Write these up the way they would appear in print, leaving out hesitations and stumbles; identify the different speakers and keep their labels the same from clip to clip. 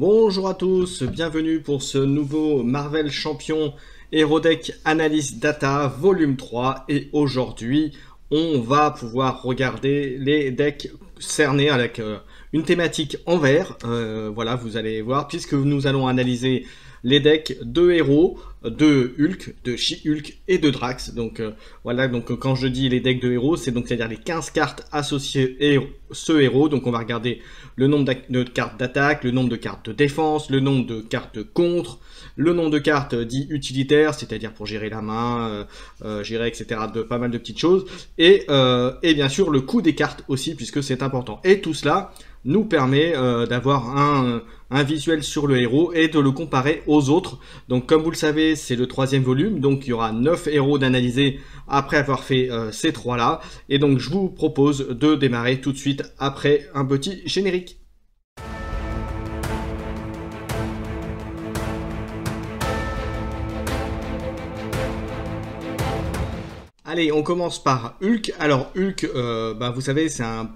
Speaker 1: Bonjour à tous, bienvenue pour ce nouveau Marvel Champion Hero Deck Analyse Data volume 3 et aujourd'hui on va pouvoir regarder les decks cernés avec une thématique en vert, voilà vous allez voir puisque nous allons analyser les decks de héros, de Hulk, de She-Hulk et de Drax. Donc voilà, donc quand je dis les decks de héros, c'est-à-dire les 15 cartes associées et ce héros. Donc on va regarder le nombre de cartes d'attaque, le nombre de cartes de défense, le nombre de cartes de contre, le nombre de cartes dit utilitaires, c'est-à-dire pour gérer la main, gérer etc. de pas mal de petites choses. Et bien sûr le coût des cartes aussi, puisque c'est important. Et tout cela nous permet d'avoir un visuel sur le héros et de le comparer aux autres. Donc comme vous le savez, c'est le 3e volume, donc il y aura 9 héros d'analyser après avoir fait ces 3 là. Et donc je vous propose de démarrer tout de suite après un petit générique. Allez, on commence par Hulk. Alors Hulk, vous savez, c'est un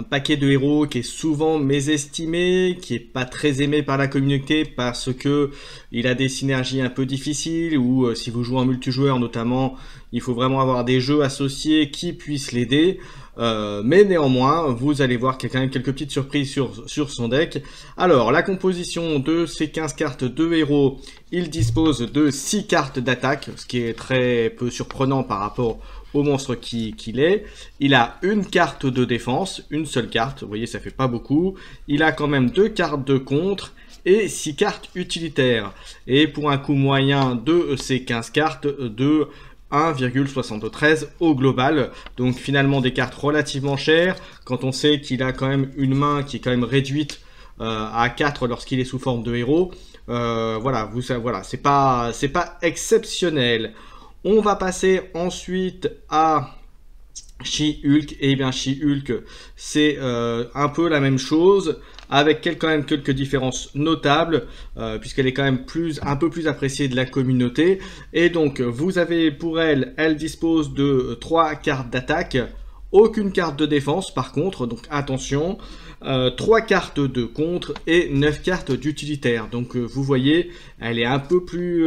Speaker 1: paquet de héros qui est souvent mésestimé, qui est pas très aimé par la communauté parce que il a des synergies un peu difficiles ou si vous jouez en multijoueur notamment, il faut vraiment avoir des jeux associés qui puissent l'aider. Mais néanmoins, vous allez voir qu'il y a quand même quelques petites surprises sur son deck. Alors, la composition de ces 15 cartes de héros, il dispose de 6 cartes d'attaque, ce qui est très peu surprenant par rapport au monstre qu'il est. Il a une carte de défense, une seule carte, vous voyez ça fait pas beaucoup. Il a quand même 2 cartes de contre et 6 cartes utilitaires. Et pour un coût moyen de ces 15 cartes de 1,73 au global, donc finalement des cartes relativement chères quand on sait qu'il a quand même une main qui est quand même réduite à 4 lorsqu'il est sous forme de héros. Voilà, c'est pas exceptionnel. On va passer ensuite à She-Hulk. Et bien She-Hulk, c'est un peu la même chose, avec quand même quelques différences notables, puisqu'elle est quand même un peu plus appréciée de la communauté. Et donc vous avez pour elle dispose de 3 cartes d'attaque, aucune carte de défense par contre, donc attention. 3 cartes de contre et 9 cartes d'utilitaire. Donc vous voyez, elle est un peu plus...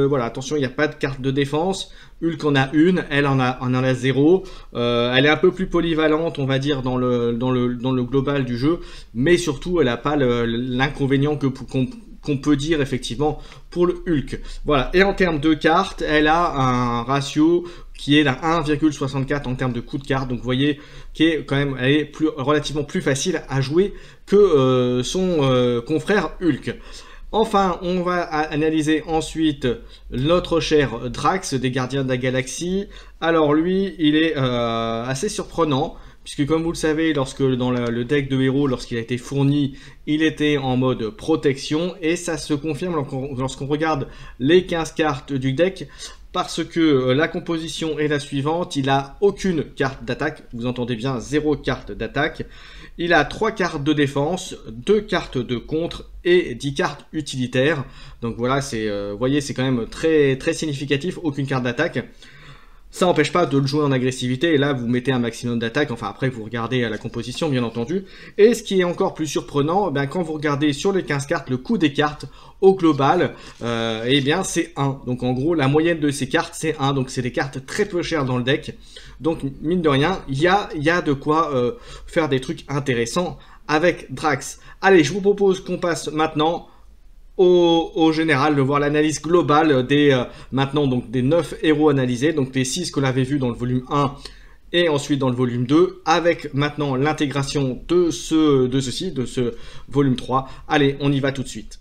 Speaker 1: voilà, attention, il n'y a pas de carte de défense. Hulk en a une, elle en a 0. Elle est un peu plus polyvalente, on va dire, dans le global du jeu. Mais surtout, elle n'a pas l'inconvénient qu'on peut dire effectivement pour le Hulk. Voilà, et en termes de cartes, elle a un ratio qui est à 1,64 en termes de coût de carte. Donc vous voyez qu'elle est relativement plus facile à jouer que son confrère Hulk. Enfin, on va analyser ensuite notre cher Drax des Gardiens de la Galaxie. Alors lui, il est assez surprenant, puisque comme vous le savez, dans le deck de héros, lorsqu'il a été fourni, il était en mode protection, et ça se confirme lorsqu'on regarde les 15 cartes du deck, parce que la composition est la suivante. Il a aucune carte d'attaque, vous entendez bien, 0 carte d'attaque. Il a 3 cartes de défense, 2 cartes de contre et 10 cartes utilitaires. Donc voilà, vous voyez, c'est quand même très, très significatif, aucune carte d'attaque. Ça n'empêche pas de le jouer en agressivité, et là vous mettez un maximum d'attaque, enfin après vous regardez la composition bien entendu. Et ce qui est encore plus surprenant, quand vous regardez sur les 15 cartes, le coût des cartes au global, eh bien c'est 1. Donc en gros la moyenne de ces cartes c'est 1, donc c'est des cartes très peu chères dans le deck. Donc mine de rien, il y a de quoi faire des trucs intéressants avec Drax. Allez, je vous propose qu'on passe maintenant au général, de voir l'analyse globale maintenant donc des 9 héros analysés, donc les 6 que l'on avait vu dans le volume 1 et ensuite dans le volume 2, avec maintenant l'intégration de ce volume 3. Allez, on y va tout de suite.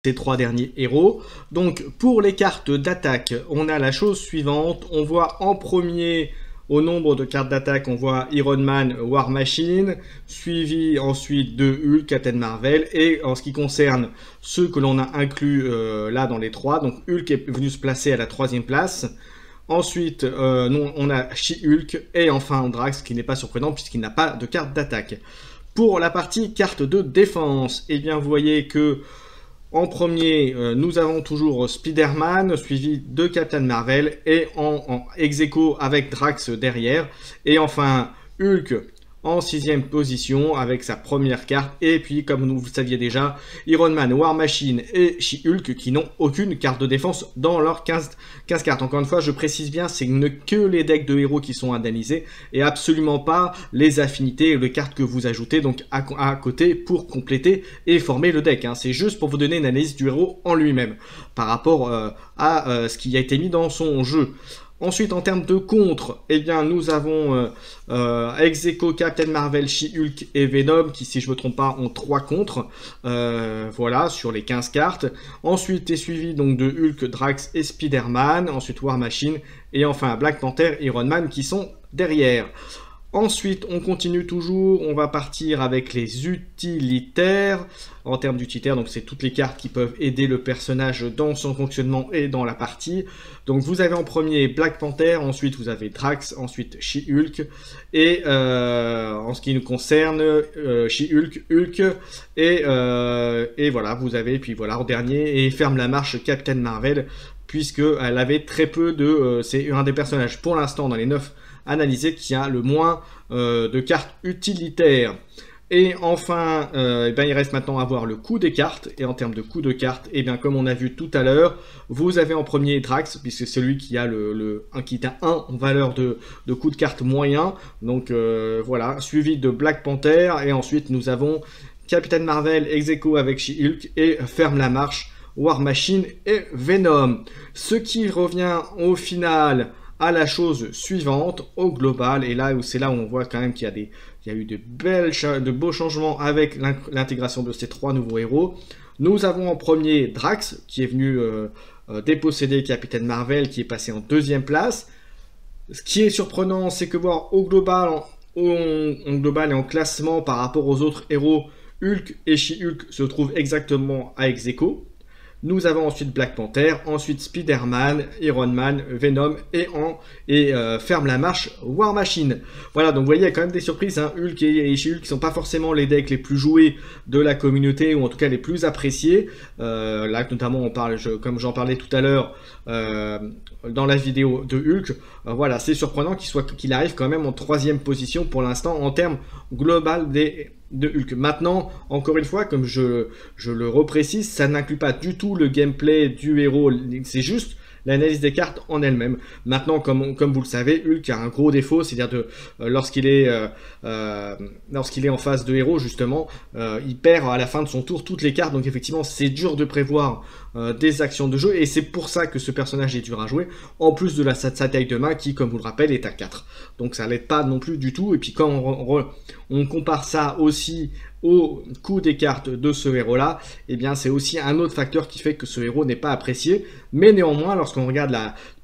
Speaker 1: Ces 3 derniers héros. Donc pour les cartes d'attaque, on a la chose suivante. On voit en premier, au nombre de cartes d'attaque, on voit Iron Man, War Machine, suivi ensuite de Hulk, Captain Marvel, et en ce qui concerne ceux que l'on a inclus là dans les 3, donc Hulk est venu se placer à la 3e place. Ensuite, on a She-Hulk, et enfin Drax, qui n'est pas surprenant puisqu'il n'a pas de carte d'attaque. Pour la partie carte de défense, eh bien vous voyez que en premier, nous avons toujours Spider-Man, suivi de Captain Marvel, et en ex-aequo avec Drax derrière. Et enfin, Hulk en 6e position avec sa première carte. Et puis, comme vous le saviez déjà, Iron Man, War Machine et She-Hulk qui n'ont aucune carte de défense dans leurs 15 cartes. Encore une fois, je précise bien, c'est que les decks de héros qui sont analysés et absolument pas les affinités et les cartes que vous ajoutez donc à côté pour compléter et former le deck. Hein. C'est juste pour vous donner une analyse du héros en lui-même par rapport à ce qui a été mis dans son jeu. Ensuite, en termes de contre, eh bien, nous avons ex-aequo Captain Marvel, She-Hulk et Venom, qui, si je ne me trompe pas, ont 3 contre, voilà, sur les 15 cartes. Ensuite, est suivi donc de Hulk, Drax et Spider-Man. Ensuite, War Machine. Et enfin, Black Panther et Iron Man qui sont derrière. Ensuite, on continue toujours, on va partir avec les utilitaires. En termes d'utilitaires, donc c'est toutes les cartes qui peuvent aider le personnage dans son fonctionnement et dans la partie. Donc vous avez en premier Black Panther, ensuite vous avez Drax, ensuite She-Hulk. Et en ce qui nous concerne, She-Hulk, Hulk, et voilà, vous avez, puis voilà, en dernier, et ferme la marche Captain Marvel, puisqu'elle avait très peu de... c'est un des personnages pour l'instant dans les 9 analysés qui a le moins de cartes utilitaires. Et enfin, il reste maintenant à voir le coût des cartes. Et en termes de coût de cartes, et bien comme on a vu tout à l'heure, vous avez en premier Drax, puisque c'est celui qui a qui est à 1 en valeur de coût de carte moyen. Donc voilà, suivi de Black Panther. Et ensuite, nous avons Captain Marvel, ex-aequo avec She-Hulk et ferme la marche, War Machine et Venom. Ce qui revient au final à la chose suivante, au global, et là c'est là où on voit quand même qu'il y a eu de beaux changements avec l'intégration de ces 3 nouveaux héros. Nous avons en premier Drax, qui est venu déposséder Captain Marvel, qui est passé en 2e place. Ce qui est surprenant, c'est que voir au global et en classement par rapport aux autres héros, Hulk et She-Hulk se trouvent exactement à ex-aequo. Nous avons ensuite Black Panther, ensuite Spider-Man, Iron Man, Venom et ferme la marche War Machine. Voilà, donc vous voyez, il y a quand même des surprises. Hein. Hulk et She-Hulk qui sont pas forcément les decks les plus joués de la communauté, ou en tout cas les plus appréciés. Là, notamment, comme j'en parlais tout à l'heure dans la vidéo de Hulk. Voilà, c'est surprenant qu'il arrive quand même en 3e position pour l'instant en termes global de Hulk. Maintenant, encore une fois, comme je le reprécise, ça n'inclut pas du tout le gameplay du héros, c'est juste l'analyse des cartes en elle-même. Maintenant, comme vous le savez, Hulk a un gros défaut, c'est-à-dire lorsqu'il est en phase de héros, justement, il perd à la fin de son tour toutes les cartes, donc effectivement, c'est dur de prévoir des actions de jeu, et c'est pour ça que ce personnage est dur à jouer, en plus de sa taille de main, qui, comme vous le rappelez, est à 4. Donc ça l'aide pas non plus du tout, et puis quand on compare ça aussi au coût des cartes de ce héros-là, eh bien c'est aussi un autre facteur qui fait que ce héros n'est pas apprécié, mais néanmoins, lorsqu'on regarde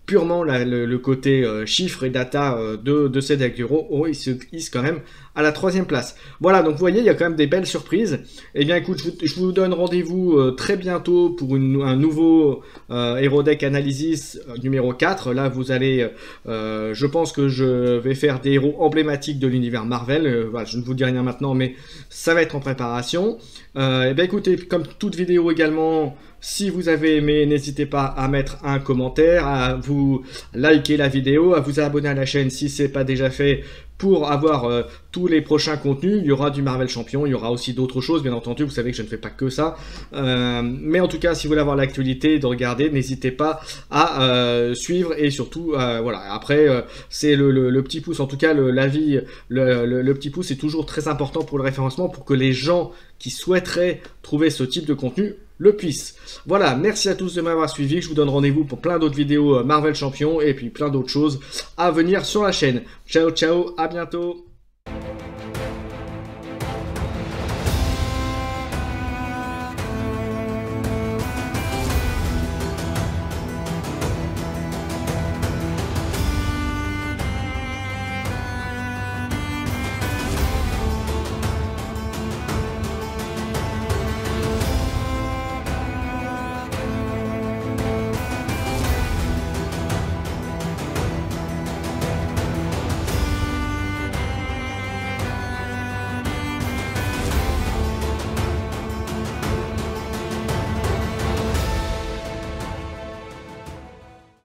Speaker 1: purement le côté chiffres et data de ces decks héros, il se hisse quand même à la 3e place. Voilà, donc vous voyez, il y a quand même des belles surprises. Eh bien écoute, je vous donne rendez-vous très bientôt pour un nouveau Hero Deck Analysis numéro 4. Là, vous allez, je pense que je vais faire des héros emblématiques de l'univers Marvel. Voilà, je ne vous dis rien maintenant, mais ça va être en préparation. Eh bien écoutez, comme toute vidéo également, si vous avez aimé, n'hésitez pas à mettre un commentaire, à vous liker la vidéo, à vous abonner à la chaîne si ce n'est pas déjà fait pour avoir tous les prochains contenus. Il y aura du Marvel Champion, il y aura aussi d'autres choses, bien entendu, vous savez que je ne fais pas que ça. Mais en tout cas, si vous voulez avoir l'actualité, de regarder, n'hésitez pas à suivre, et surtout, voilà, après, c'est le petit pouce, en tout cas, le petit pouce est toujours très important pour le référencement, pour que les gens qui souhaiteraient trouver ce type de contenu le puissent. Voilà, merci à tous de m'avoir suivi. Je vous donne rendez-vous pour plein d'autres vidéos Marvel Champion et puis plein d'autres choses à venir sur la chaîne. Ciao, ciao, à bientôt.